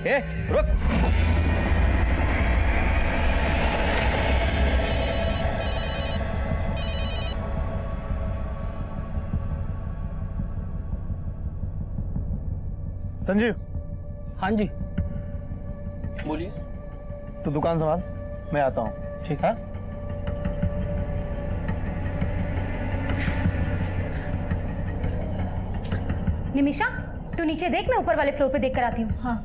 ए रुक। संजीव। हाँ जी बोलिए। तो दुकान संभाल, मैं आता हूँ। ठीक है। निमिषा, तू नीचे देख, मैं ऊपर वाले फ्लोर पे देख कर आती हूँ। हाँ।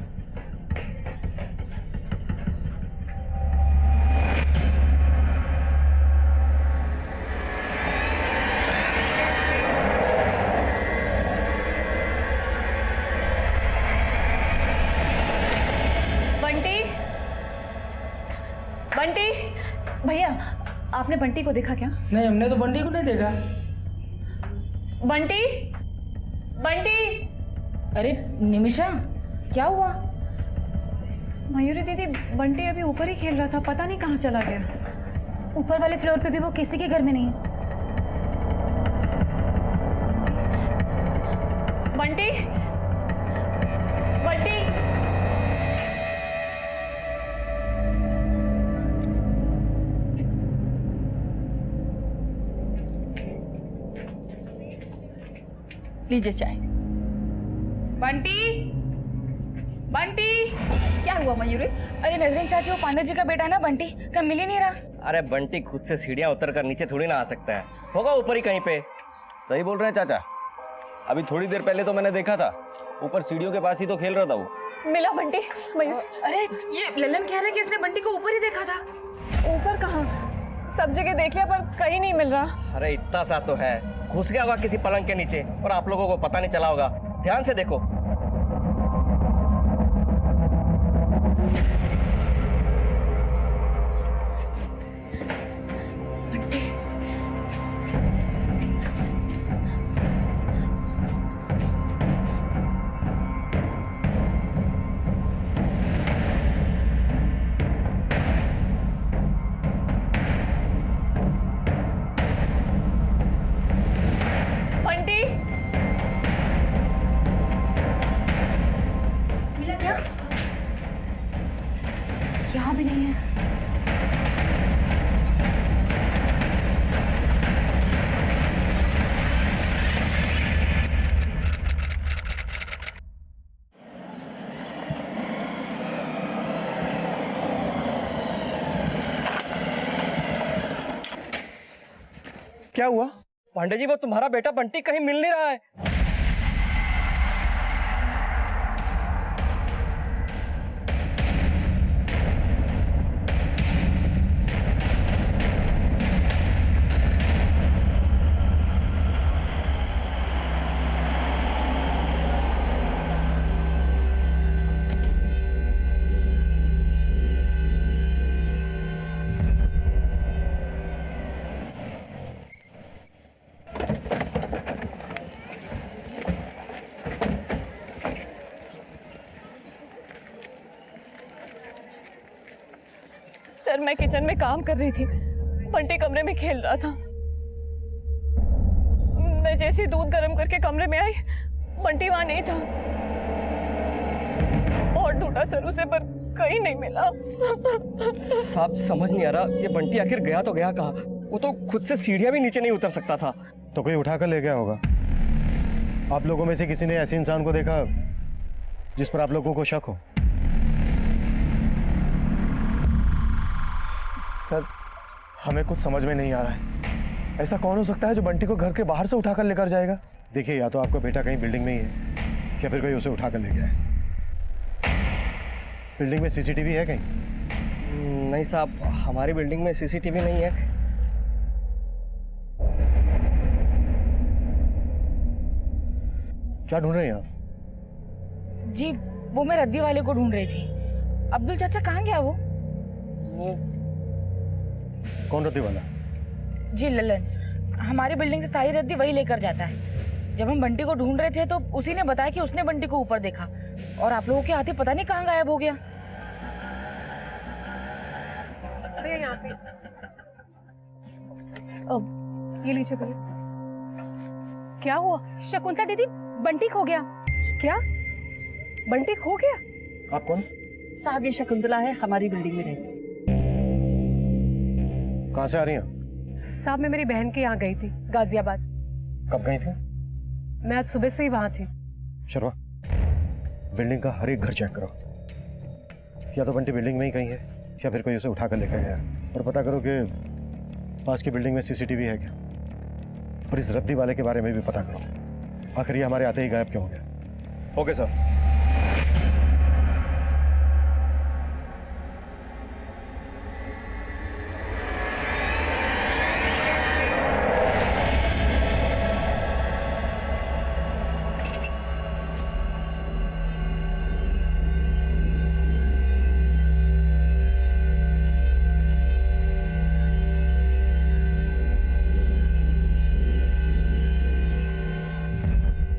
बंटी, बंटी, भैया आपने बंटी को देखा क्या? नहीं, हमने तो बंटी को नहीं देखा। बंटी, बंटी। अरे निमिषा, क्या हुआ? मयूरी दीदी, बंटी अभी ऊपर ही खेल रहा था, पता नहीं कहाँ चला गया। ऊपर वाले फ्लोर पे भी वो किसी के घर में नहीं है। बंटी, बंटी। लीजिए चाय। बंटी, बंटी। क्या हुआ मयूरी? अरे नजरीन चाची, वो पांडे जी का बेटा है ना बंटी, कहीं मिल ही नहीं रहा। अरे बंटी खुद से सीढ़ियां उतर कर नीचे थोड़ी ना आ सकता है, होगा ऊपर ही कहीं पे। सही बोल रहे हैं चाचा, अभी थोड़ी देर पहले तो मैंने देखा था, ऊपर सीढ़ियों के पास ही तो खेल रहा था वो। मिला बंटी? मयूर, अरे ये ललन कह रहा है कि इसने बंटी को ऊपर ही देखा था। ऊपर कहाँ? सब जगह देख लिया पर कहीं नहीं मिल रहा। अरे इतना सा तो है, घुस गया होगा किसी पलंग के नीचे और आप लोगों को पता नहीं चला होगा। ध्यान से देखो। बंटी, मिला क्या? यहाँ भी नहीं है। क्या हुआ? पांडे जी, वो तुम्हारा बेटा बंटी कहीं मिल नहीं रहा है। सर मैं किचन में काम कर रही थी, बंटी कमरे में खेल रहा था। मैं जैसे ही दूध गर्म करके कमरे में आई, बंटी वहां नहीं था। और ढूंढा सर उसे पर कहीं नहीं मिला। साहब समझ नहीं आ रहा, ये बंटी आखिर गया तो गया कहाँ? वो तो खुद से सीढ़ियां भी नीचे नहीं उतर सकता था। तो कोई उठाकर ले गया होगा। आप लोगों में से किसी ने ऐसे इंसान को देखा जिस पर आप लोगों को शक हो? सर, हमें कुछ समझ में नहीं आ रहा है। ऐसा कौन हो सकता है जो बंटी को घर के बाहर से उठाकर लेकर जाएगा? देखिए, या तो आपका बेटा कहीं बिल्डिंग में ही है या फिर कोई उसे उठाकर ले गया है। बिल्डिंग में सीसीटीवी है कहीं? नहीं साहब, हमारी बिल्डिंग में सीसीटीवी नहीं है। क्या ढूंढ रहे हैं आप? जी वो मैं रद्दी वाले को ढूंढ रही थी। अब्दुल चाचा कहाँ गया वो? कौन रद्दी वाला? जी ललन, हमारी बिल्डिंग से सारी रद्दी वही लेकर जाता है। जब हम बंटी को ढूंढ रहे थे तो उसी ने बताया कि उसने बंटी को ऊपर देखा और आप लोगों के हाथी पता नहीं कहाँ गायब हो गया। अरे यहाँ पे। अब ये लीजिए भैया। क्या हुआ? शकुंतला दीदी, बंटी खो गया। क्या? बंटी खो गया? आप कौन? साहब ये शकुंतला है, हमारी बिल्डिंग में रहती है। कहाँ से आ रही हैं? साहब मैं मेरी बहन के यहाँ गई थी, गाजियाबाद। कब गई थी? मैं आज सुबह से ही वहाँ थी। शर्मा, बिल्डिंग का हर एक घर चेक करो। या तो बंटी बिल्डिंग में ही कहीं है या फिर कोई उसे उठा कर लेकर गया। और पता करो कि पास की बिल्डिंग में सीसीटीवी है क्या। और इस रद्दी वाले के बारे में भी पता करो, आखिर ये हमारे आते ही गायब क्यों हो गया। Okay sir.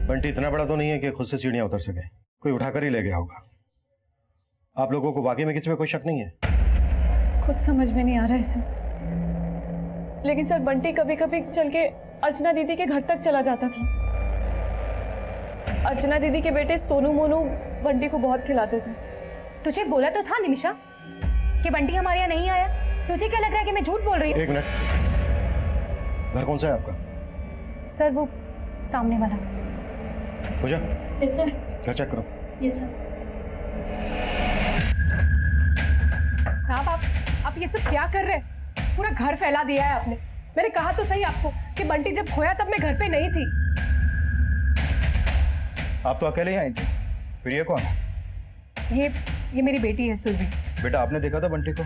बंटी इतना बड़ा तो नहीं है कि खुद से सीढ़ियां उतर सके, कोई उठाकर ही ले गया होगा। आप लोगों को वाकई में किसी पे कोई शक नहीं है? खुद समझ में नहीं आ रहा है इसे। लेकिन सर बंटी कभी कभी चल के अर्चना दीदी के घर तक चला जाता था। अर्चना दीदी के बेटे सोनू मोनू बंटी को बहुत खिलाते थे। तुझे बोला तो था निमिषा कि बंटी हमारे यहाँ नहीं आया। तुझे क्या लग रहा है कि मैं झूठ बोल रही हूँ? एक मिनट, घर कौन सा है आपका? सर वो सामने वाला। पूजा, यस सर। घर चेक करो। Yes sir. साहब आप ये सब क्या कर रहे हैं? पूरा घर फैला दिया है आपने। मैंने कहा तो सही आपको कि बंटी जब खोया तब मैं घर पे नहीं थी। आप तो अकेले ही आई थी, फिर ये कौन है? ये मेरी बेटी है सुरभि। बेटा आपने देखा था बंटी को?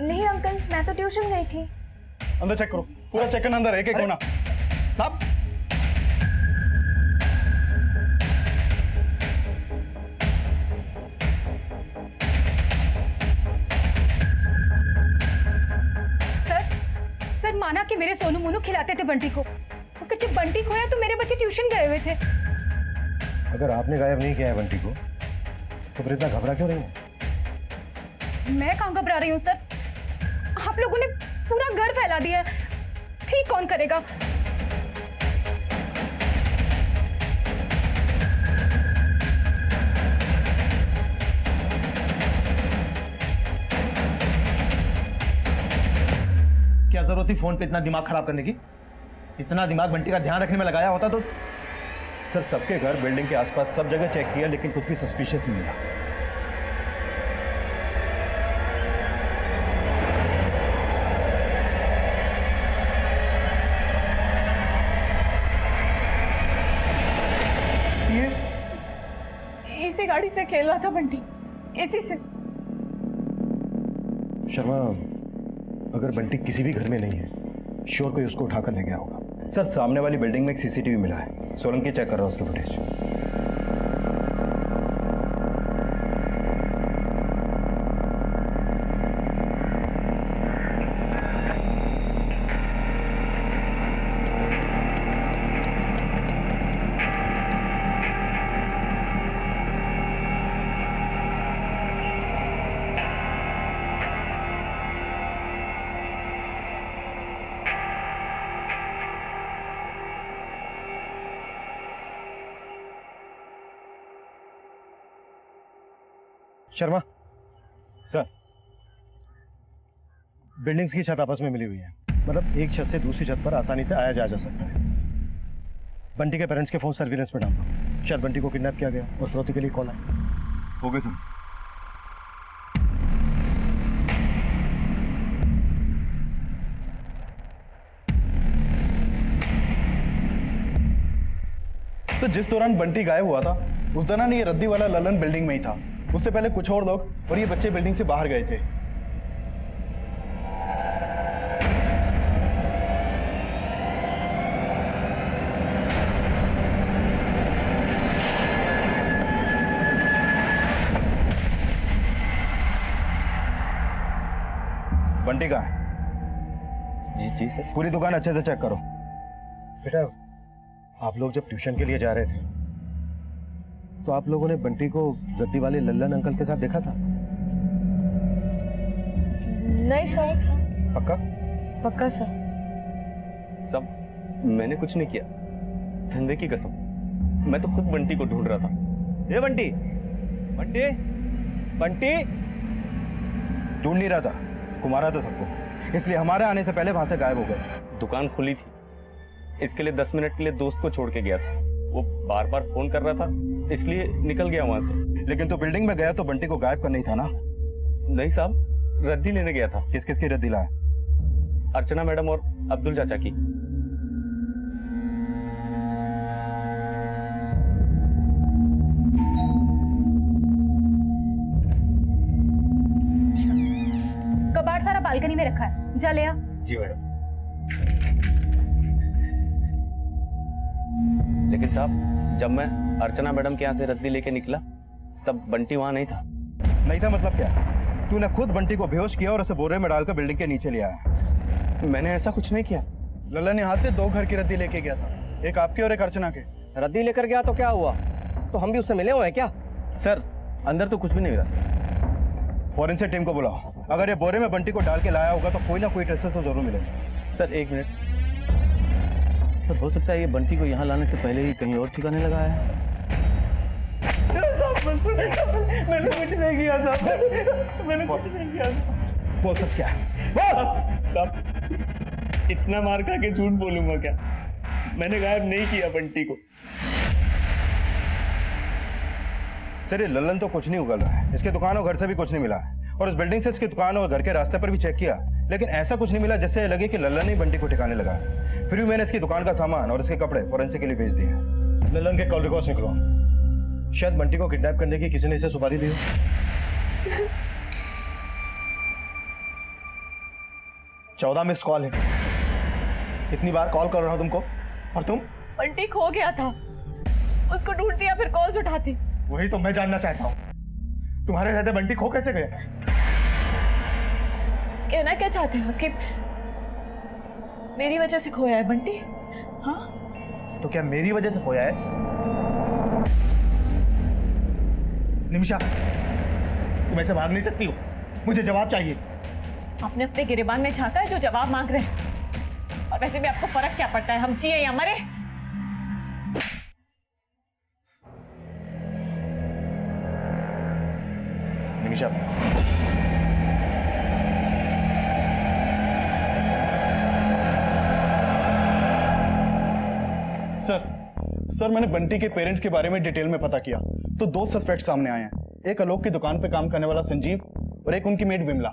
नहीं अंकल, मैं तो ट्यूशन गई थी। अंदर चेक करो, पूरा चेक करना, अंदर एक एक कोना। साहब सर माना कि मेरे सोनू मोनू खिलाते थे बंटी को, मगर जब बंटी खोया तो मेरे बच्चे ट्यूशन गए हुए थे। अगर आपने गायब नहीं किया है बंटी को तो फिर इतना घबरा क्यों रही है? मैं कहाँ घबरा रही हूँ सर? आप लोगों ने पूरा घर फैला दिया है, ठीक कौन करेगा? क्या जरूरत थी फोन पे इतना दिमाग खराब करने की? इतना दिमाग बंटी का ध्यान रखने में लगाया होता तो। सर सबके घर, बिल्डिंग के आसपास सब जगह चेक किया, लेकिन कुछ भी सस्पिशियस नहीं मिला। इसी गाड़ी से खेल रहा था बंटी, इसी से। शर्मा, अगर बंटी किसी भी घर में नहीं है, श्योर कोई उसको उठाकर ले गया होगा। सर सामने वाली बिल्डिंग में एक सीसीटीवी मिला है, सोलंकी चेक कर रहा है उसके फुटेज। शर्मा सर बिल्डिंग्स की छत आपस में मिली हुई है, मतलब एक छत से दूसरी छत पर आसानी से आया जा सकता है। बंटी के पेरेंट्स के फोन सर्विलेंस पे डाल दो, शायद बंटी को किडनैप किया गया और फिरौती के लिए कॉल आया। Okay sir. सर जिस दौरान बंटी गायब हुआ था उस दौरान ये रद्दी वाला ललन बिल्डिंग में ही था। उससे पहले कुछ और लोग और ये बच्चे बिल्डिंग से बाहर गए थे। बंटी कहाँ है? जी जी सर। पूरी दुकान अच्छे से चेक करो। बेटा, आप लोग जब ट्यूशन के लिए जा रहे थे तो आप लोगों ने बंटी को रद्दी वाले लल्लन अंकल के साथ देखा था? नहीं सर। पक्का? पक्का सर। सब मैंने कुछ नहीं किया, धंधे की कसम। मैं तो खुद बंटी को ढूंढ रहा था। ये बंटी, बंटी, बंटी ढूंढ नहीं रहा था, घुमा रहा था सबको, इसलिए हमारे आने से पहले वहां से गायब हो गए थे। दुकान खुली थी, इसके लिए 10 मिनट के लिए दोस्त को छोड़ के गया था। वो बार बार फोन कर रहा था, इसलिए निकल गया वहां से। लेकिन तो बिल्डिंग में गया तो बंटी को गायब करना ही था ना? नहीं साहब, रद्दी लेने गया था। किस किस की रद्दी लाया? अर्चना मैडम और अब्दुल चाचा की। कबाड़ सारा बालकनी में रखा है, जा ले आ। जी मैडम। लेकिन साहब, जब मैं अर्चना मैडम के यहाँ से रद्दी लेके निकला तब बंटी वहां नहीं था। नहीं था मतलब क्या? तूने खुद बंटी को बेहोश किया और उसे बोरे में डालकर बिल्डिंग के नीचे ले आया। मैंने ऐसा कुछ नहीं किया। ललन यहाँ से 2 घर की रद्दी लेके गया था, एक आपकी और एक अर्चना के। रद्दी लेकर गया तो क्या हुआ? तो हम भी उससे मिले हुए हैं क्या? सर, अंदर तो कुछ भी नहीं मिला सर। फॉरेंसिक टीम को बुलाओ। अगर ये बोरे में बंटी को डाल के लाया होगा तो कोई ना कोई ट्रेसेस तो जरूर मिलेंगे। Sir 1 minute. सर, हो सकता है ये बंटी को यहाँ लाने से पहले ही कहीं और ठिकाने लगाया है। मैंने कुछ नहीं किया साहब, मैंने कुछ नहीं किया। बोल सच क्या है? साहब, इतना मार खा के झूठ बोलूंगा क्या? मैंने गायब नहीं किया बंटी को। सर, ये ललन तो कुछ नहीं उगल रहा है। इसके दुकान और घर से भी कुछ नहीं मिला है, और इस बिल्डिंग से इसकी दुकान और घर के रास्ते पर भी चेक किया, लेकिन ऐसा कुछ नहीं मिला जिससे लगे कि ललन ने बंटी को ठिकाने लगा है। फिर भी मैंने इसकी दुकान का सामान और इसके कपड़े फॉरेंसिक के लिए भेज दिए हैं। ललन के कॉल रिकॉर्ड्स निकलो। शायद बंटी को किडनैप करने की किसी ने इसे सुपारी दी हो। 14 मिस्ड कॉल है। इतनी बार कॉल कर रहा हूं तुमको, और तुम? बंटी खो गया था, उसको ढूंढती या फिर कॉल्स उठाती। वही तो मैं जानना चाहता हूं, तुम्हारे रहते बंटी खो कैसे गया? कहना क्या चाहते हो कि मेरी वजह से खोया है बंटी? हाँ, तो क्या मेरी वजह से खोया है? निमिषा, तुम ऐसे भाग नहीं सकती हो, मुझे जवाब चाहिए। आपने अपने गिरेबान में झांका है जो जवाब मांग रहे हैं। और वैसे भी आपको फर्क क्या पड़ता है, हम जिए या मरे? निमिषा, सर मैंने बंटी के पेरेंट्स के बारे में डिटेल में पता किया तो 2 सस्पेक्ट सामने आए हैं। एक आलोक की दुकान पे काम करने वाला संजीव और एक उनकी मेड विमला।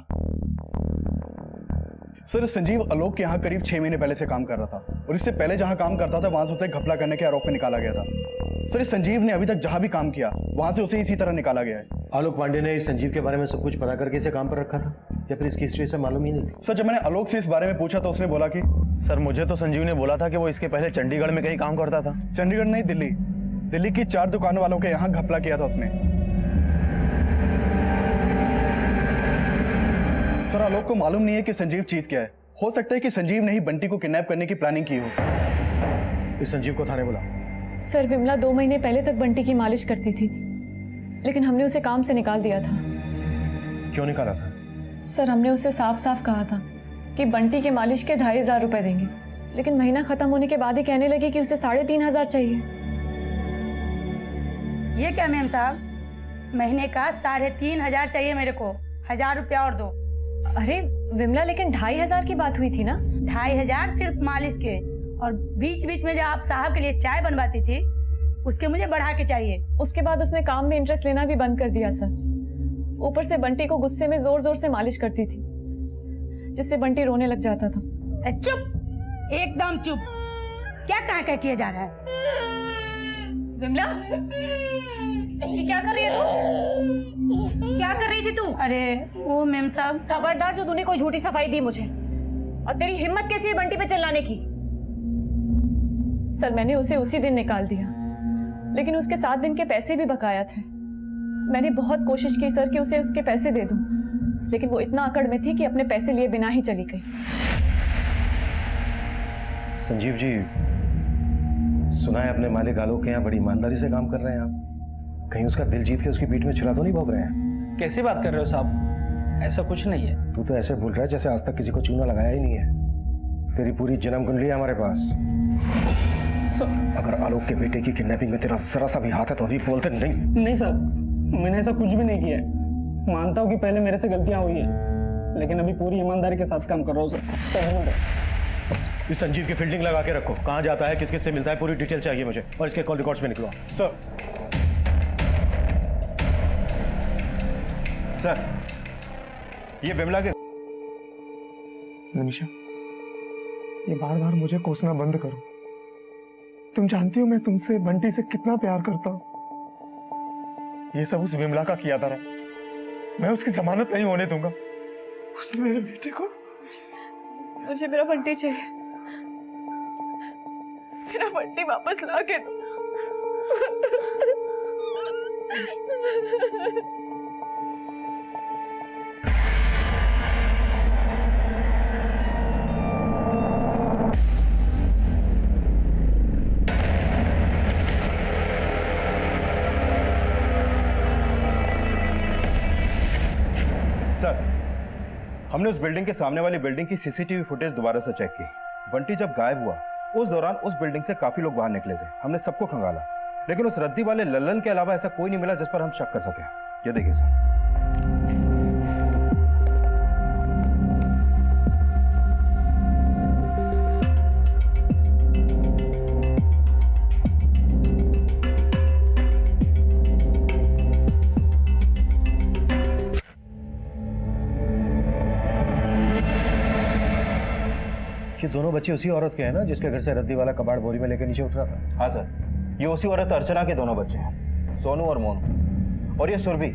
सर, संजीव आलोक के यहाँ करीब 6 महीने पहले से काम कर रहा था, और इससे पहले जहाँ काम करता था वहां से उसे घपला करने के आरोप में निकाला गया था। सर, इस संजीव ने अभी तक जहां भी काम किया वहां से उसे इसी तरह निकाला गया है। आलोक पांडे ने इस संजीव के बारे में सब कुछ पता करके इसे काम पर रखा था, या फिर इसकी हिस्ट्री से मालूम ही नहीं थी? सर, जब मैंने आलोक से इस बारे में पूछा तो उसने बोला कि सर, मुझे तो संजीव ने बोला था कि वो इसके पहले चंडीगढ़ में कहीं काम करता था। चंडीगढ़ नहीं, दिल्ली की 4 दुकान वालों के यहाँ घपला किया था उसने। सर, आलोक को मालूम नहीं है कि संजीव चीज क्या है। हो सकता है कि संजीव ने ही बंटी को किडनैप करने की प्लानिंग की हो। इस संजीव को थाने बुला। सर, विमला 2 महीने पहले तक बंटी की मालिश करती थी, लेकिन हमने उसे काम से निकाल दिया था। क्यों निकाला था? सर, हमने उसे साफ साफ कहा था कि बंटी के मालिश के 2500 रुपए देंगे, लेकिन महीना खत्म होने के बाद ही कहने लगी कि उसे 3500 चाहिए। ये क्या मैम साहब, महीने का 3500 चाहिए मेरे को, 1000 रुपया और दो। अरे विमला, लेकिन 2500 की बात हुई थी ना? 2500 सिर्फ मालिश के, और बीच बीच में जो आप साहब के लिए चाय बनवाती थी उसके मुझे बढ़ा के चाहिए। उसके बाद उसने काम में इंटरेस्ट लेना भी बंद कर दिया सर। ऊपर से बंटी को गुस्से में जोर जोर से मालिश करती थी, जिससे बंटी रोने लग जाता था। चुप, एकदम चुप। क्या कहा किया जा रहा है? विमला, ये क्या कर रही है तू? क्या कर रही थी तू? अरे वो मैम साहब, खबरदार जो तूने कोई झूठी सफाई दी मुझे, और तेरी हिम्मत कैसी है बंटी पे चिल्लाने की? सर, मैंने उसे उसी दिन निकाल दिया, लेकिन उसके 7 दिन के पैसे भी बकाया थे। मैंने बहुत कोशिश की सर कि उसे उसके पैसे दे दूं, लेकिन वो इतना अकड़ में थी कि अपने पैसे लिए बिना ही चली गई। संजीव जी, सुना है अपने मालिक आलोक के यहाँ बड़ी ईमानदारी से काम कर रहे हैं आप। कहीं उसका दिल जीत के उसकी पीठ में छुरा तो नहीं भोग रहे हैं? कैसी बात कर रहे हो साहब, ऐसा कुछ नहीं है। तू तो ऐसे बोल रहा है जैसे आज तक किसी को चूना लगाया ही नहीं है। तेरी पूरी जन्म कुंडली है हमारे पास। अगर आलोक के बेटे की किडनैपिंग में तेरा जरा सा भी हाथ है तो अभी बोलते नहीं। नहीं साहब, मैंने ऐसा कुछ भी नहीं किया है। मानता हूँ कि पहले मेरे से गलतियां हुई हैं, लेकिन अभी पूरी ईमानदारी के साथ काम कर रहा हूँ सर। इस संजीव की फील्डिंग लगा के रखो, कहाँ जाता है, किस किस से मिलता है, पूरी डिटेल चाहिए मुझे, और इसके कॉल रिकॉर्ड्स में निकलवाओ। सर ये विमला के निमिषा, ये बार बार मुझे कोसना बंद करो। तुम जानती हो मैं तुमसे, बंटी से कितना प्यार करता हूं। ये सब उस विमला का किया था, मैं उसकी जमानत नहीं होने दूंगा। उसने मेरे बेटे को। मुझे मेरा बंटी चाहिए, मेरा बंटी वापस ला के दो। सर, हमने उस बिल्डिंग के सामने वाली बिल्डिंग की सीसीटीवी फुटेज दोबारा से चेक की। बंटी जब गायब हुआ उस दौरान उस बिल्डिंग से काफी लोग बाहर निकले थे। हमने सबको खंगाला, लेकिन उस रद्दी वाले लल्लन के अलावा ऐसा कोई नहीं मिला जिस पर हम शक कर सके। ये देखिए सर। ये दोनों बच्चे उसी औरत के हैं ना जिसके घर से रद्दी वाला कबाड़ बोरी में लेकर नीचे उतरा था? हाँ सर, ये उसी औरत अर्चना के दोनों बच्चे हैं, सोनू और मोनू। और ये सुरभि,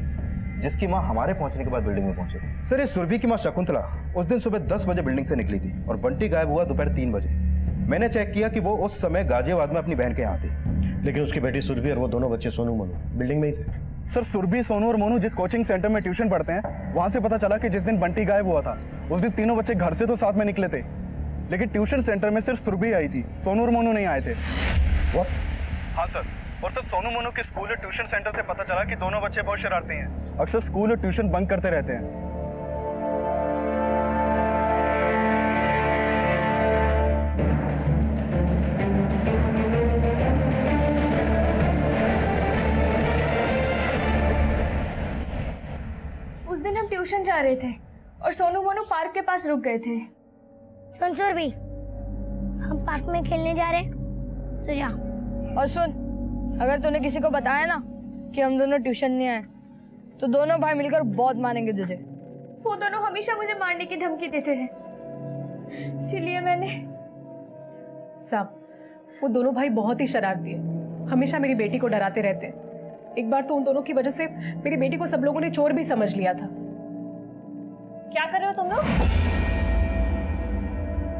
जिसकी माँ हमारे पहुंचने के बाद बिल्डिंग में पहुंची थी। सर, ये सुरभि की माँ शकुंतला उस दिन सुबह 10 बजे बिल्डिंग से निकली थी और बंटी गायब हुआ दोपहर 3 बजे। मैंने चेक किया कि वो उस समय गाजियाबाद में अपनी बहन के यहाँ थी। लेकिन उसकी बेटी सुरभि और वो दोनों बच्चे सोनू मोनू बिल्डिंग में ही थे। सर, सुरभि, सोनू और मोनू जिस कोचिंग सेंटर में ट्यूशन पढ़ते हैं, वहां से पता चला कि जिस दिन बंटी गायब हुआ था उस दिन तीनों बच्चे घर से तो साथ में निकले थे, लेकिन ट्यूशन सेंटर में सिर्फ सुरभि आई थी, सोनू और मोनू नहीं आए थे। What? हाँ सर, और सर सोनू मोनू के स्कूल और ट्यूशन सेंटर से पता चला कि दोनों बच्चे बहुत शरारती हैं, अक्सर स्कूल और ट्यूशन बंक करते रहते हैं। उस दिन हम ट्यूशन जा रहे थे और सोनू मोनू पार्क के पास रुक गए थे। सुन सुरभि, हम पार्क में खेलने जा रहे हैं, तो जा। और सुन, अगर तूने किसी को बताया ना कि हम दोनों ट्यूशन नहीं आए, तो दोनों भाई मिलकर बहुत मारेंगे तुझे। वो दोनों हमेशा मुझे मारने की धमकी देते थे, इसीलिए मैंने। साहब, वो दोनों भाई बहुत ही शरारती है, हमेशा मेरी बेटी को डराते रहते हैं। एक बार तो उन दोनों की वजह से मेरी बेटी को सब लोगों ने चोर भी समझ लिया था। क्या कर रहे हो तुम लोग?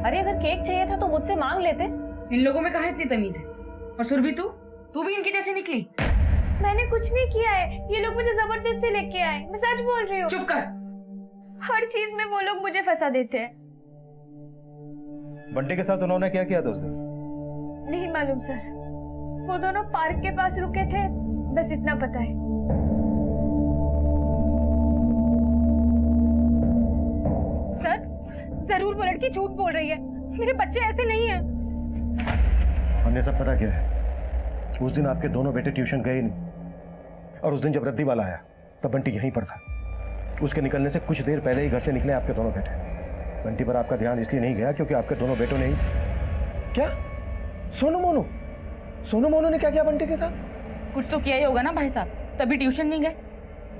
अरे अगर केक चाहिए था तो मुझसे मांग लेते। इन लोगों में कहाँ इतनी तमीज है? और सुरभि, तू भी इनकी जैसी निकली? मैंने कुछ नहीं किया है, ये लोग मुझे जबरदस्ती लेके आए, मैं सच बोल रही हूँ। चुप कर। हर चीज में वो लोग मुझे फंसा देते हैं। बंटी के साथ उन्होंने क्या किया था उस दिन? नहीं मालूम सर, वो दोनों पार्क के पास रुके थे, बस इतना पता है। सर, जरूर वो लड़की झूठ बोल रही है, मेरे बच्चे ऐसे नहीं हैं। हमने सब पता किया है। उस दिन आपके दोनों बेटे ट्यूशन गए नहीं, और उस दिन जब रद्दी वाला आया तब बंटी यहीं पर था। उसके निकलने से कुछ देर पहले ही घर से निकले आपके दोनों बेटे। बंटी पर आपका ध्यान इसलिए नहीं गया क्योंकि आपके दोनों बेटों ने ही। क्या? सोनू मोनू ने क्या किया बंटी के साथ? कुछ तो किया ही होगा ना भाई साहब, तभी ट्यूशन नहीं गए।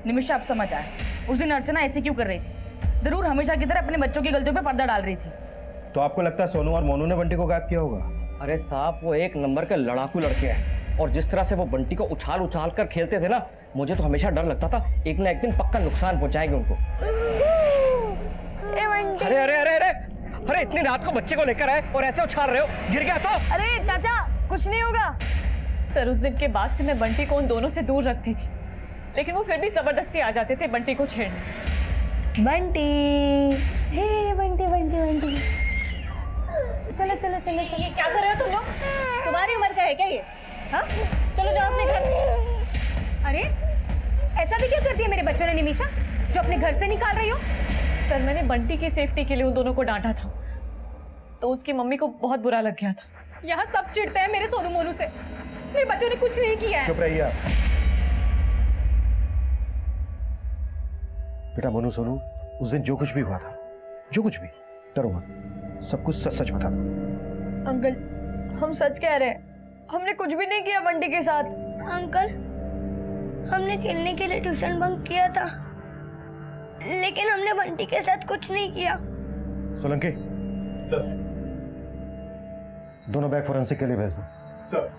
निमिषा, अब समझ आया उस दिन अर्चना ऐसे क्यों कर रही थी। जरूर हमेशा की तरह अपने बच्चों की गलतियों पे पर्दा डाल रही थी। तो आपको लगता है सोनू और मोनू ने बंटी को गायब किया होगा? अरे साहब, वो एक नंबर के लड़ाकू लड़के हैं, और जिस तरह से वो बंटी को उछाल उछाल कर खेलते थे ना, मुझे तो हमेशा डर लगता था एक ना एक दिन पक्का नुकसान पहुंचाएंगे उनको। अरे अरे अरे अरे अरे, इतनी रात को बच्चे को लेकर आए और ऐसे उछाल रहे हो, गिर गया तो? अरे चाचा, कुछ नहीं होगा। सर, उस दिन के बाद से मैं बंटी को उन दोनों से दूर रखती थी, लेकिन वो फिर भी जबरदस्ती आ जाते थे बंटी को छेड़ने। बंटी, हे बंटी बंटी बंटी, चलो चलो चलो चलो। क्या कर रहे हो तुम लोग? तुम्हारी उम्र का है क्या ये? हाँ, चलो जाओ अपने घर। अरे ऐसा भी क्या कर दिया मेरे बच्चों ने निमिषा, जो अपने घर से निकाल रही हो? सर, मैंने बंटी की सेफ्टी के लिए उन दोनों को डांटा था, तो उसकी मम्मी को बहुत बुरा लग गया था। यहाँ सब चिढ़ते हैं मेरे सोनू मोनू से, मेरे बच्चों ने कुछ नहीं किया है। चुप रहिए आप। बेटा मोनू सोनू, उस दिन जो कुछ भी हुआ था, जो कुछ भी, डरो मत, सब कुछ सच सच बता दो। अंकल, हम सच कह रहे हैं, हमने कुछ भी नहीं किया बंटी के साथ। अंकल, हमने खेलने के लिए ट्यूशन बंक किया था, लेकिन हमने बंटी के साथ कुछ नहीं किया। सोलंकी, सर। दोनों बैग फोरेंसिक के लिए भेज दो। सर।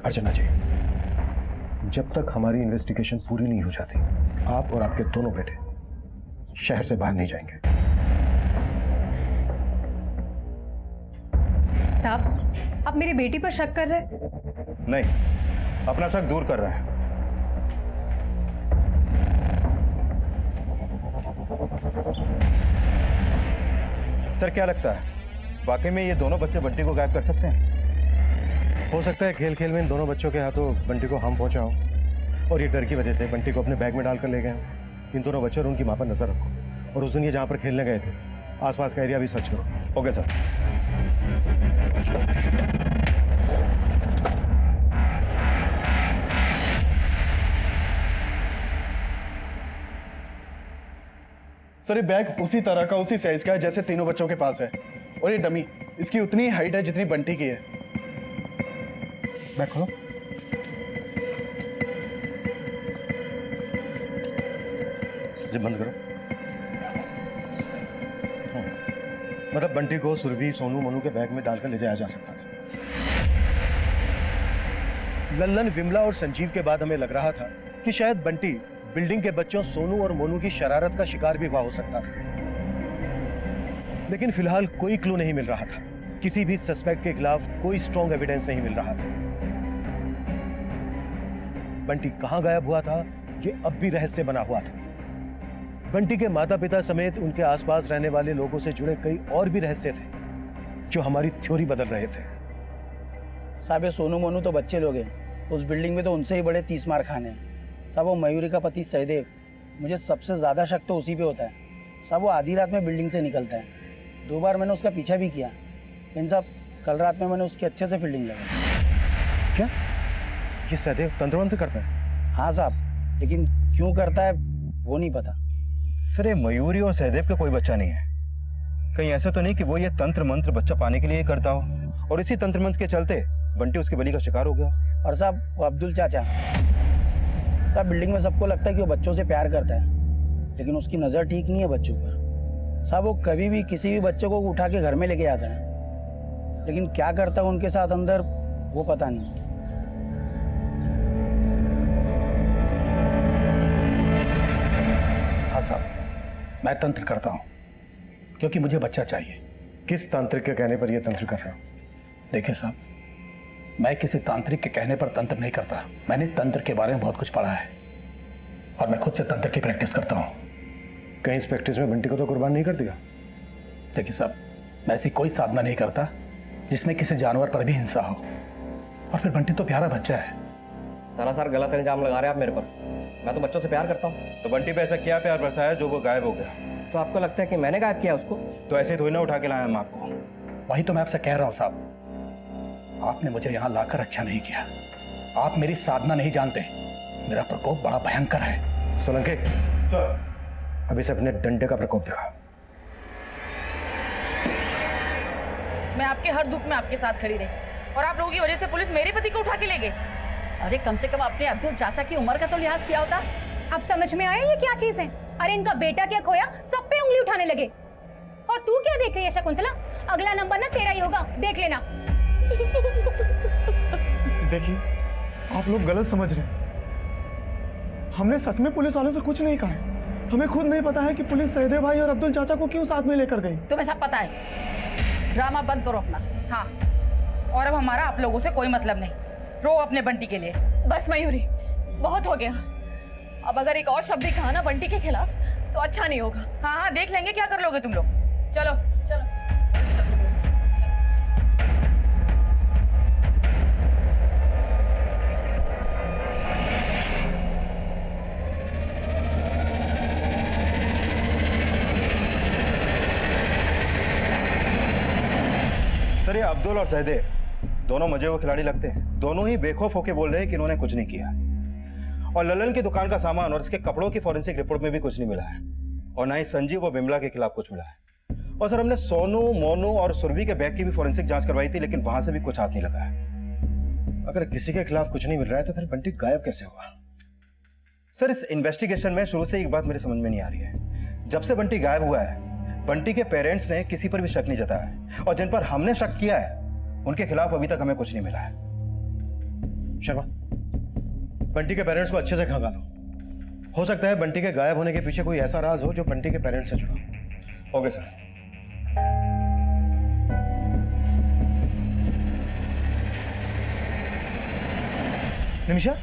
अर्चना जी, जब तक हमारी इन्वेस्टिगेशन पूरी नहीं हो जाती, आप और आपके दोनों बेटे शहर से बाहर नहीं जाएंगे। साहब, आप मेरी बेटी पर शक कर रहे हैं? नहीं, अपना शक दूर कर रहा है। सर, क्या लगता है वाकई में ये दोनों बच्चे बंटी को गायब कर सकते हैं? हो सकता है खेल खेल में इन दोनों बच्चों के हाथों बंटी को हम पहुंचा हो और ये डर की वजह से बंटी को अपने बैग में डालकर ले गए हों। इन दोनों बच्चों और उनकी मां पर नजर रखो और उस दिन ये जहां पर खेलने गए थे आसपास का एरिया भी सर्च करो। Okay sir. सर, ये बैग उसी तरह का, उसी साइज का है जैसे तीनों बच्चों के पास है, और ये डमी, इसकी उतनी हाइट है जितनी बंटी की है। बैग खोलो। जिप बंद करो। मतलब बंटी को सुरभि, सोनू, मोनू के बैग में डालकर ले जाया जा सकता था। लल्लन, विमला और संजीव के बाद हमें लग रहा था कि शायद बंटी बिल्डिंग के बच्चों सोनू और मोनू की शरारत का शिकार भी हुआ हो सकता था, लेकिन फिलहाल कोई क्लू नहीं मिल रहा था। किसी भी सस्पेक्ट के खिलाफ कोई स्ट्रॉन्ग एविडेंस नहीं मिल रहा था। बंटी कहां गायब हुआ था, यह अब भी रहस्य बना हुआ था। बंटी के माता पिता समेत उनके आसपास रहने वाले लोगों से जुड़े कई और भी रहस्य थे जो हमारी थ्योरी बदल रहे थे। साहब, ये सोनू मोनू तो बच्चे लोग हैं, उस बिल्डिंग में तो उनसे ही बड़े 30 मार खाने हैं। साहब, वो मयूरी का पति सहदेव, मुझे सबसे ज़्यादा शक तो उसी पे होता है। साहब, वो आधी रात में बिल्डिंग से निकलता है। 2 बार मैंने उसका पीछा भी किया, लेकिन साहब कल रात में मैंने उसकी अच्छे से फील्डिंग लगाई। क्या ये सहदेव तंत्र मंत्र करता है? हाँ साहब, लेकिन क्यों करता है वो नहीं पता। सर, ये मयूरी और सहदेव का कोई बच्चा नहीं है। कहीं ऐसा तो नहीं कि वो ये तंत्र मंत्र बच्चा पाने के लिए ही करता हो और इसी तंत्र मंत्र के चलते बंटी उसकी बलि का शिकार हो गया। और साहब, वो अब्दुल चाचा, साहब बिल्डिंग में सबको लगता है कि वो बच्चों से प्यार करता है, लेकिन उसकी नज़र ठीक नहीं है बच्चों पर। साहब, वो कभी भी किसी भी बच्चे को उठा के घर में लेके आता है, लेकिन क्या करता है उनके साथ अंदर वो पता नहीं। हाँ साहब, मैं तंत्र करता हूँ क्योंकि मुझे बच्चा चाहिए। किस तांत्रिक के कहने पर यह तंत्र कर रहा हूँ? देखिए साहब, मैं किसी तांत्रिक के कहने पर तंत्र नहीं करता। मैंने तंत्र के बारे में बहुत कुछ पढ़ा है और मैं खुद से तंत्र की प्रैक्टिस करता हूँ। कहीं इस प्रैक्टिस में बंटी को तो कुर्बान नहीं कर दिया? देखिए साहब, मैं ऐसी कोई साधना नहीं करता जिसमें किसी जानवर पर भी हिंसा हो, और फिर बंटी तो प्यारा बच्चा है। सरासर गलत इल्जाम लगा रहे हैं आप मेरे पर। मैं तो बच्चों से प्यार करता हूँ। तो बंटी पे ऐसा क्या प्यार बरसाया जो वो गायब हो गया? तो आपको लगता है कि मैंने गायब किया उसको? तो ऐसे थोड़ी ना उठा के लाया हम आपको। वही तो मैं आपसे कह रहा हूँ साहब, आपने मुझे यहाँ लाकर अच्छा नहीं किया। आप मेरी साधना नहीं जानते, मेरा प्रकोप बड़ा भयंकर है। सोलंकी सर, अभी से अपने डंडे का प्रकोप दिखा। मैं आपके हर दुख में आपके साथ खड़ी रही और आप लोगों की वजह से पुलिस मेरे पति को उठा के ले गई। अरे कम से कम अपने अब्दुल चाचा की उम्र का तो लिहाज किया होता। अब समझ में आया ये क्या चीज है? अरे इनका बेटा क्या खोया, सब पे उंगली उठाने लगे। और तू क्या देख रही है शकुंतला? अगला नंबर ना तेरा ही होगा, देख लेना। देखिए, आप लोग गलत समझ रहे हैं। हमने सच में पुलिस वालों से कुछ नहीं कहा है। हमें खुद नहीं पता है कि पुलिस सहदेव भाई और अब्दुल चाचा को क्यों साथ में लेकर गई। तुम्हें सब पता है, ड्रामा बंद करो अपना। हाँ, और अब हमारा आप लोगों से कोई मतलब नहीं। रो अपने बंटी के लिए। बस मयूरी, बहुत हो गया। अब अगर एक और शब्द भी कहा ना बंटी के खिलाफ तो अच्छा नहीं होगा। हाँ हाँ, देख लेंगे क्या कर लोगे तुम लोग। चलो चलो। सर, ये अब्दुल और सहदेव दोनों मजे हुए खिलाड़ी लगते हैं। दोनों ही बेखौफ होके बोल रहे हैं कि इन्होंने कुछ नहीं किया। और ललन की दुकान का सामान और इसके कपड़ों की फॉरेंसिक रिपोर्ट में भी कुछ नहीं मिला है, और ना ही संजीव और विमला के खिलाफ कुछ मिला है। और सर हमने सोनू, मोनू और सुरभि के बैग की भी फॉरेंसिक जांच करवाई थी, लेकिन वहां से भी कुछ हाथ नहीं लगा है। अगर किसी के खिलाफ कुछ नहीं मिल रहा है तो फिर बंटी गायब कैसे हुआ? सर इस इन्वेस्टिगेशन में शुरू से एक बात मेरे समझ में नहीं आ रही है। जब से बंटी गायब हुआ है, बंटी के पेरेंट्स ने किसी पर भी शक नहीं जताया है, और जिन पर हमने शक किया है उनके खिलाफ अभी तक हमें कुछ नहीं मिला है। शर्मा, बंटी के पेरेंट्स को अच्छे से खंगालो। हो सकता है बंटी के गायब होने के पीछे कोई ऐसा राज हो जो बंटी के पेरेंट्स से जुड़ा हो। Okay sir. निमिषा,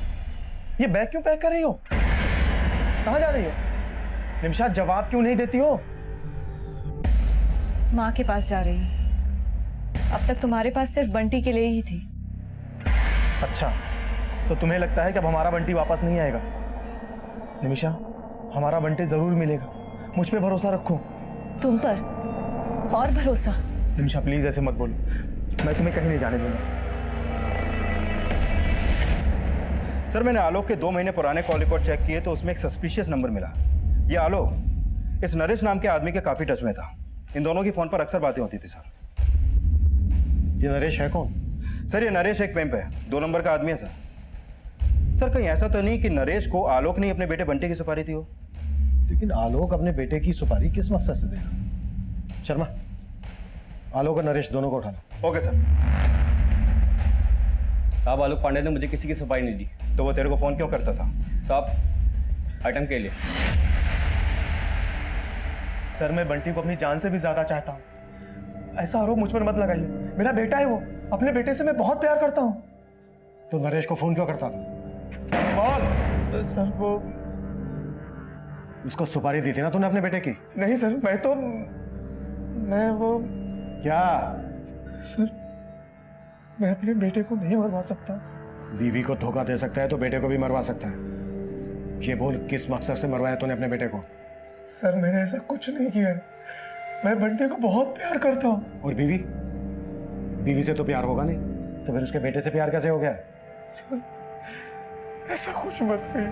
ये बैग क्यों पैक कर रही हो? कहाँ जा रही हो? निमिषा, जवाब क्यों नहीं देती हो? माँ के पास जा रही हूँ। अब तक तुम्हारे पास सिर्फ बंटी के लिए ही थी। अच्छा, तो तुम्हें लगता है कि अब हमारा बंटी वापस नहीं आएगा? निमिषा, हमारा बंटी जरूर मिलेगा। मुझ पे भरोसा रखो। तुम पर और भरोसा? निमिषा प्लीज ऐसे मत बोलो, मैं तुम्हें कहीं नहीं जाने दूंगा। सर मैंने आलोक के 2 महीने पुराने कॉल रिकॉर्ड चेक किए तो उसमें एक सस्पिशियस नंबर मिला। ये आलोक इस नरेश नाम के आदमी के काफी टच में था। इन दोनों की फोन पर अक्सर बातें होती थी सर। ये नरेश है कौन? सर ये नरेश एक पिंप है, 2 नंबर का आदमी है सर। सर कहीं ऐसा तो नहीं कि नरेश को आलोक ने अपने बेटे बंटी की सुपारी दी हो? लेकिन आलोक अपने बेटे की सुपारी किस मकसद से देगा? शर्मा, आलोक और नरेश दोनों को उठाना। Okay sir. साहब आलोक पांडे ने मुझे किसी की सुपारी नहीं दी। तो वो तेरे को फोन क्यों करता था? साहब आइटम के लिए। सर मैं बंटी को अपनी जान से भी ज्यादा चाहता हूँ। ऐसा आरोप मुझ पर मत लगाइए। मेरा बेटा है वो, अपने बेटे से मैं बहुत प्यार करता हूँ। तो नरेश को फोन क्यों करता था? बोल। सर वो उसको सुपारी दी थी ना तूने अपने बेटे की? नहीं सर, मैं वो क्या? सर मैं अपने बेटे को नहीं मरवा सकता। बीवी को धोखा दे सकता है तो बेटे को भी मरवा सकता है। ये बोल किस मकसद से मरवाया तूने अपने बेटे को? सर मैंने ऐसा कुछ नहीं किया है। मैं बंटी को बहुत प्यार करता हूँ। और बीवी? बीवी से तो प्यार होगा नहीं, तो फिर उसके बेटे से प्यार कैसे हो गया? सर ऐसा कुछ मत कहिए,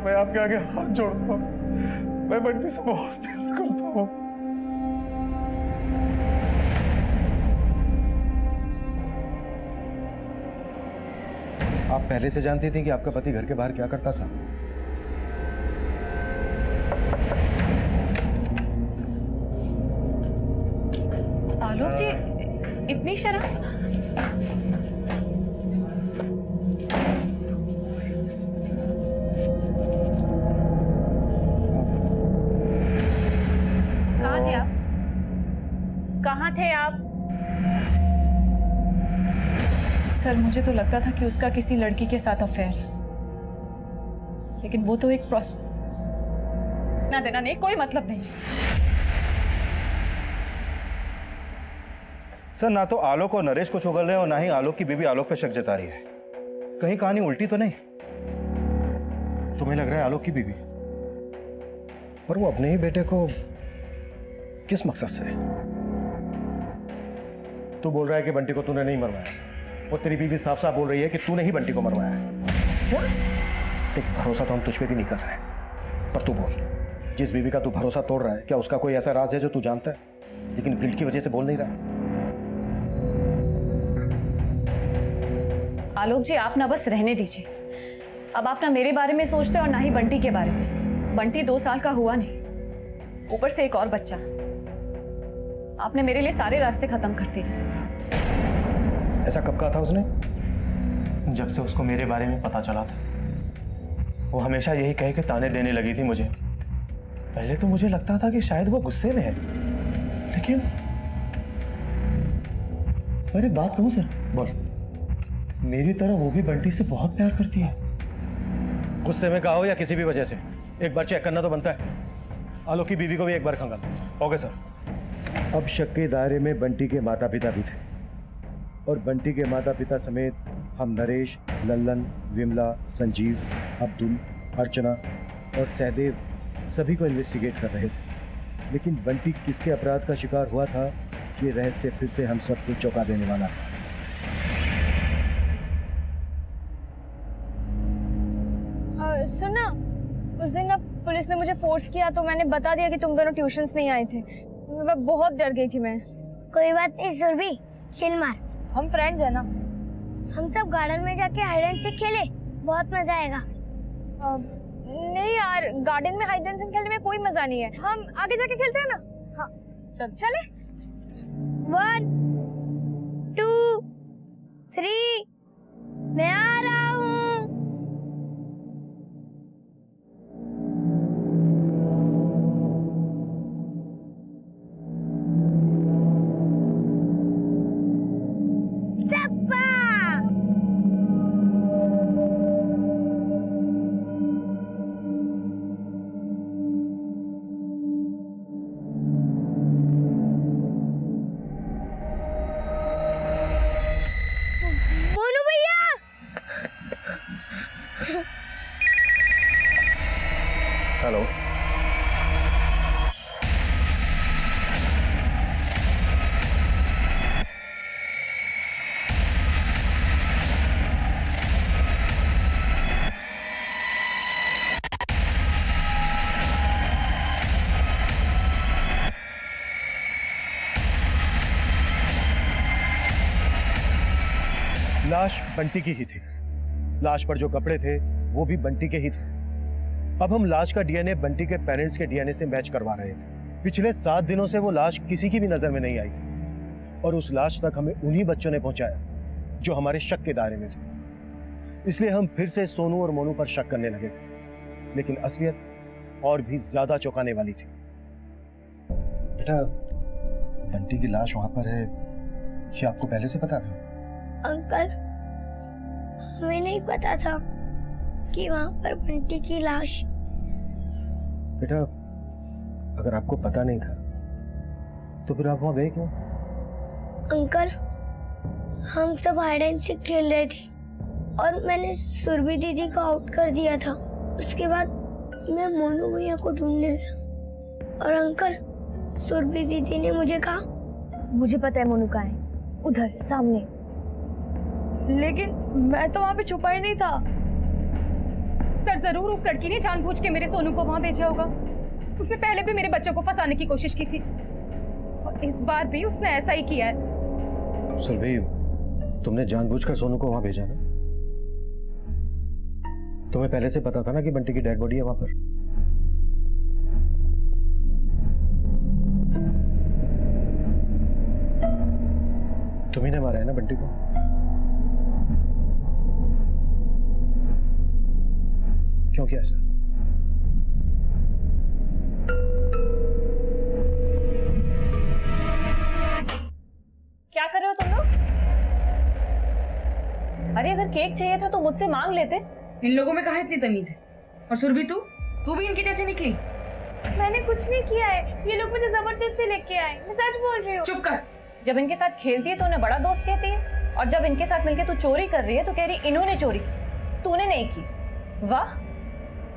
मैं आपके आगे हाथ जोड़ता हूँ। मैं बंटी से बहुत प्यार करता हूँ। आप पहले से जानती थी कि आपका पति घर के बाहर क्या करता था? आलोक जी, इतनी शराब? कहाँ थे आप? कहाँ थे आप? सर मुझे तो लगता था कि उसका किसी लड़की के साथ अफेयर है, लेकिन वो तो एक ना देना नहीं, कोई मतलब नहीं। सर ना तो आलोक और नरेश को चुगल रहे हैं और ना ही आलोक की बीवी आलोक पे शक जता रही है। कहीं कहानी उल्टी तो नहीं? तुम्हें लग रहा है आलोक की बीवी? पर वो अपने ही बेटे को किस मकसद से? तू बोल रहा है कि बंटी को तूने नहीं मरवाया, और तेरी बीवी साफ साफ बोल रही है कि तूने ही बंटी को मरवाया है। देख, भरोसा तो हम तुझ पे भी नहीं कर रहे हैं, पर तू बोल, जिस बीवी का तू भरोसा तोड़ रहा है, क्या उसका कोई ऐसा राज है जो तू जानता है लेकिन गिल्ट की वजह से बोल नहीं रहा है? आलोक जी, आप ना बस रहने दीजिए। अब आप ना मेरे बारे में सोचते और ना ही बंटी के बारे में। बंटी 2 साल का हुआ नहीं, ऊपर से एक और बच्चा। आपने मेरे लिए सारे रास्ते खत्म कर दिए। ऐसा कब कहा था उसने? जब से उसको मेरे बारे में पता चला था, वो हमेशा यही कह के ताने देने लगी थी मुझे। पहले तो मुझे लगता था कि शायद वो गुस्से में है, लेकिन मेरी बात कहूं सर? बोल। मेरी तरह वो भी बंटी से बहुत प्यार करती है। गुस्से में कहा हो या किसी भी वजह से, एक बार चेक करना तो बनता है। आलोक की बीवी को भी एक बार खंगाल। Okay sir. अब शक के दायरे में बंटी के माता पिता भी थे, और बंटी के माता पिता समेत हम नरेश, लल्लन, विमला, संजीव, अब्दुल, अर्चना और सहदेव सभी को इन्वेस्टिगेट कर रहे थे। लेकिन बंटी किसके अपराध का शिकार हुआ था, ये रहस्य फिर से हम सबको चौंका देने वाला था। सुनना, उस दिन ना पुलिस ने मुझे फोर्स किया तो मैंने बता दिया कि तुम दोनों ट्यूशंस नहीं आए थे। मैं बहुत डर गई थी मैं। कोई बात नहीं सुरभि, चिल मार। हम फ्रेंड्स हैं ना। हम सब गार्डन में जाके हाइड एंड सीक खेले, बहुत मजा आएगा। नहीं यार, गार्डन में हाइड एंड सीक खेलने में कोई मजा नहीं है। हम आगे जाके खेलते हैं ना। हाँ चले। 1 2 3 मैं आ रहा हूँ। मोनू भैया, हेलो। लाश बंटी की ही थी। लाश पर जो कपड़े थे वो भी बंटी के ही थे। अब हम लाश का डीएनए बंटी के पेरेंट्स के डीएनए से मैच करवा रहे थे। पिछले 7 दिनों से वो लाश किसी की भी नजर में नहीं आई थी और उस लाश तक हमें उन्हीं बच्चों ने पहुंचाया जो हमारे शक के दायरे में थे। इसलिए हम फिर से सोनू और मोनू पर शक करने लगे थे, लेकिन असलियत और भी ज्यादा चौंकाने वाली थी। बेटा, बंटी की लाश वहां पर है, ये आपको पहले से पता था? अंकल, हमें नहीं पता था कि वहां पर बंटी की लाश। बेटा, अगर आपको पता नहीं था तो फिर आप वहां गए क्यों? अंकल, हम सब हाइड एंड सीक खेल रहे थे और मैंने सुरभि दीदी को आउट कर दिया था। उसके बाद मैं मोनू भैया को ढूंढने गया और अंकल, सुरभि दीदी ने मुझे कहा, मुझे पता है मोनू कहाँ है, उधर सामने। लेकिन मैं तो वहां पे छुपा ही नहीं था। सर जरूर उस लड़की ने जानबूझ के मेरे सोनू को वहां भेजा होगा। उसने पहले भी मेरे बच्चों को फंसाने की कोशिश की थी और इस बार भी उसने ऐसा ही किया है। सुरभि, तुमने जानबूझकर सोनू को वहां भेजा ना? तुम्हें पहले से पता था ना कि बंटी की डेड बॉडी है वहां पर? तुम्ही ने मारा है ना बंटी को? क्यों किया ऐसा? क्या कर रहे हो तुम लोग? अरे अगर केक चाहिए था तो मुझसे मांग लेते। इन लोगों में कहाँ इतनी तमीज है? और सुरभि, तू भी इनकी जैसे निकली। मैंने कुछ नहीं किया है, ये लोग मुझे जबरदस्ती लेके आए। मैं सच बोल रही हूँ। चुप कर। जब इनके साथ खेलती है तो उन्हें बड़ा दोस्त कहती है और जब इनके साथ मिलके तू चोरी कर रही है तो कह रही इन्होंने चोरी की, तूने नहीं की। वाह,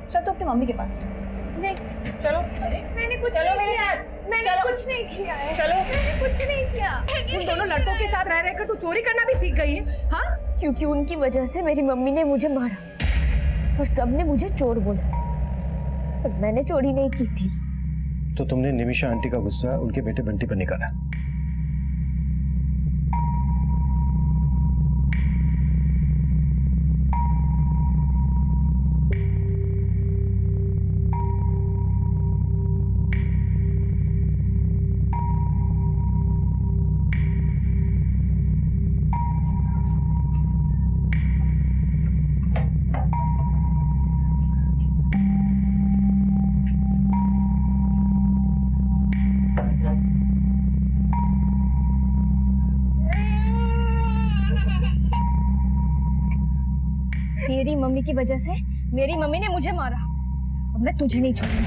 चल तू अपनी मम्मी के पास। नहीं, चलो। अरे मैंने कुछ चलो नहीं मेरे किया। साथ। मैंने चलो। कुछ नहीं किया है। चलो। मैंने कुछ नहीं किया। उन दोनों लड़कों के साथ रह रहकर तू चोरी करना भी सीख गई है, हाँ? क्योंकि उनकी वजह से मेरी मम्मी ने मुझे मारा और सबने मुझे चोर बोला, पर मैंने चोरी नहीं की थी। तो तुमने निमिषा आंटी का गुस्सा उनके बेटे बंटी पर निकाला। तेरी मम्मी की वजह से मेरी मम्मी ने मुझे मारा, अब मैं तुझे नहीं छोड़ूंगी।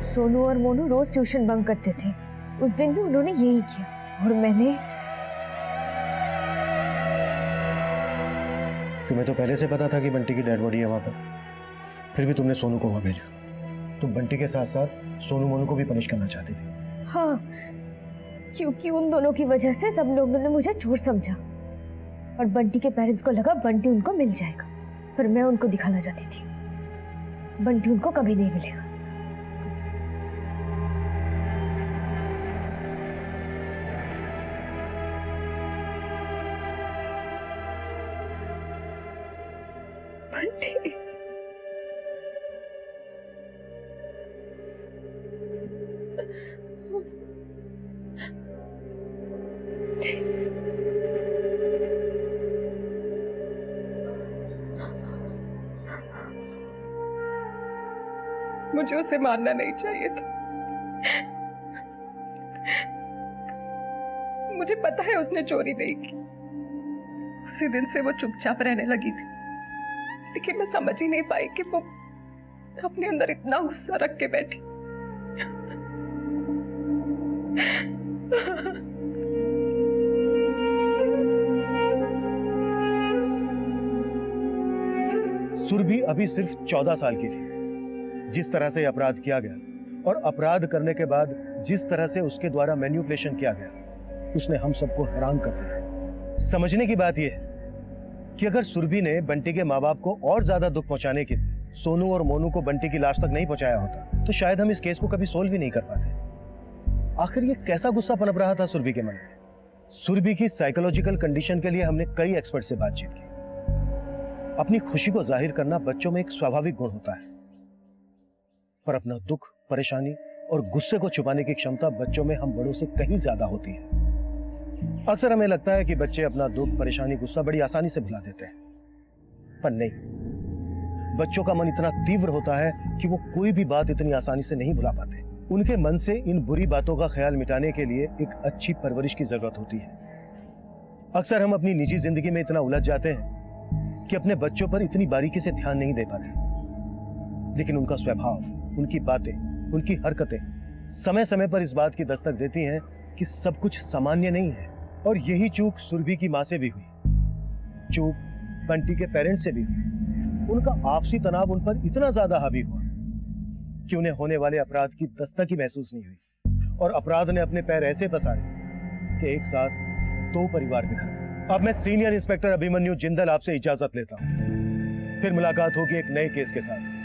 सोनू और मोनू रोज ट्यूशन बंक करते थे, उस दिन भी उन्होंने यही किया और मैंने। तुम्हें तो पहले से पता था कि बंटी की डेड बॉडी है वहां पर, फिर भी तुमने सोनू को वहां भेजा। तुम बंटी के साथ साथ सोनू मोनू को भी पनिश करना चाहती थी। हाँ, क्योंकि उन दोनों की वजह से सब लोगों ने मुझे चोर समझा और बंटी के पेरेंट्स को लगा बंटी उनको मिल जाएगा, पर मैं उनको दिखाना चाहती थी बंटी उनको कभी नहीं मिलेगा। बंटी मुझे उसे मारना नहीं चाहिए था। मुझे पता है उसने चोरी नहीं की। उसी दिन से वो चुपचाप रहने लगी थी, लेकिन मैं समझ ही नहीं पाई कि वो अपने अंदर इतना गुस्सा रख के बैठी। सुरभि अभी सिर्फ 14 साल की थी। जिस तरह से अपराध किया गया और अपराध करने के बाद जिस तरह से उसके द्वारा मैन्युपुलेशन किया गया, उसने हम सबको हैरान कर दिया। समझने की बात यह है कि अगर सुरभि ने बंटी के माँ बाप को और ज्यादा दुख पहुंचाने के लिए सोनू और मोनू को बंटी की लाश तक नहीं पहुंचाया होता, तो शायद हम इस केस को कभी सोल्व ही नहीं कर पाते। आखिर ये कैसा गुस्सा पनप रहा था सुरभि के मन में? सुरभि की साइकोलॉजिकल कंडीशन के लिए हमने कई एक्सपर्ट से बातचीत की। अपनी खुशी को जाहिर करना बच्चों में एक स्वाभाविक गुण होता है, पर अपना दुख, परेशानी और गुस्से को छुपाने की क्षमता बच्चों में हम बड़ों से कहीं ज्यादा होती है। अक्सर हमें लगता है कि बच्चे अपना दुख, परेशानी, गुस्सा बड़ी आसानी से भुला देते हैं, पर नहीं। बच्चों का मन इतना तीव्र होता है कि वो कोई भी बात इतनी आसानी से नहीं भुला पाते। उनके मन से इन बुरी बातों का ख्याल मिटाने के लिए एक अच्छी परवरिश की जरूरत होती है। अक्सर हम अपनी निजी जिंदगी में इतना उलझ जाते हैं कि अपने बच्चों पर इतनी बारीकी से ध्यान नहीं दे पाते, लेकिन उनका स्वभाव, उनकी बातें, उनकी हरकतें समय समय पर इस बात की दस्तक देती हैं कि सब कुछ सामान्य नहीं है। और यही चूक सुरभि की मां से भी हुई, चूक बंटी के पेरेंट्स से भी हुई। उनका आपसी तनाव उन पर इतना ज्यादा हावी हुआ कि उन्हें होने वाले अपराध की दस्तक ही महसूस नहीं हुई, और अपराध ने अपने पैर ऐसे पसारे कि एक साथ 2 परिवार बिखर गए। अब मैं सीनियर इंस्पेक्टर अभिमन्यु जिंदल आपसे इजाजत लेता हूं। फिर मुलाकात होगी एक नए केस के साथ।